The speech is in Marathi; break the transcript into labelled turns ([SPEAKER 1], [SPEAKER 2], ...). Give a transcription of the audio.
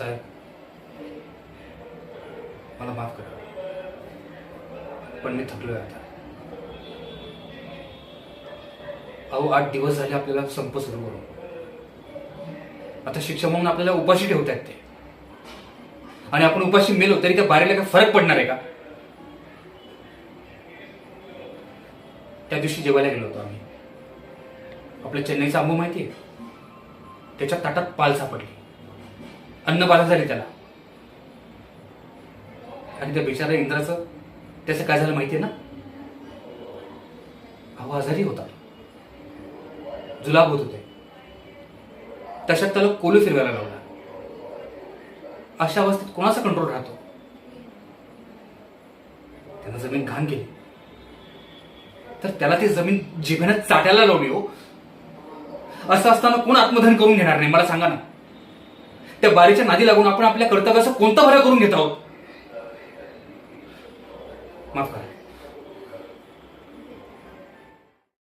[SPEAKER 1] साहेब, मला माफ करा, पण मी थकलोय आता. अहो 8 दिवस झाले आपल्याला संप सुरू करून. आता शिक्षा म्हणून आपल्याला उपाशी ठेवतायत ते. आणि आपण उपाशी मेलो तरी त्या बारीला काय फरक पडणार आहे का? त्या दिवशी जेवायला गेलो होतो आम्ही. आपल्या चेन्नईचा आंबू माहितीये, त्याच्या ताटात पाल सापडली. अन्नबाधा झाली त्याला. आणि त्या बिचारा इंद्राचं त्याचं काय झालं माहितीये ना? अहो आजारी होता, जुलाब होत होते. तशात त्याला कोलू फिरवायला लावला. अशा अवस्थेत कोणाचा कंट्रोल राहतो? त्यानं जमीन घाण केली तर त्याला ती जमीन जिभेनं चाटायला लावली. हो, असं असताना कोण आत्मधन करून घेणार नाही मला सांगा ना? त्या बारीच्या नादी लागून आपण आपल्या कर्तव्याचा कोणता भरा करून घेत आहोत? माफ करा.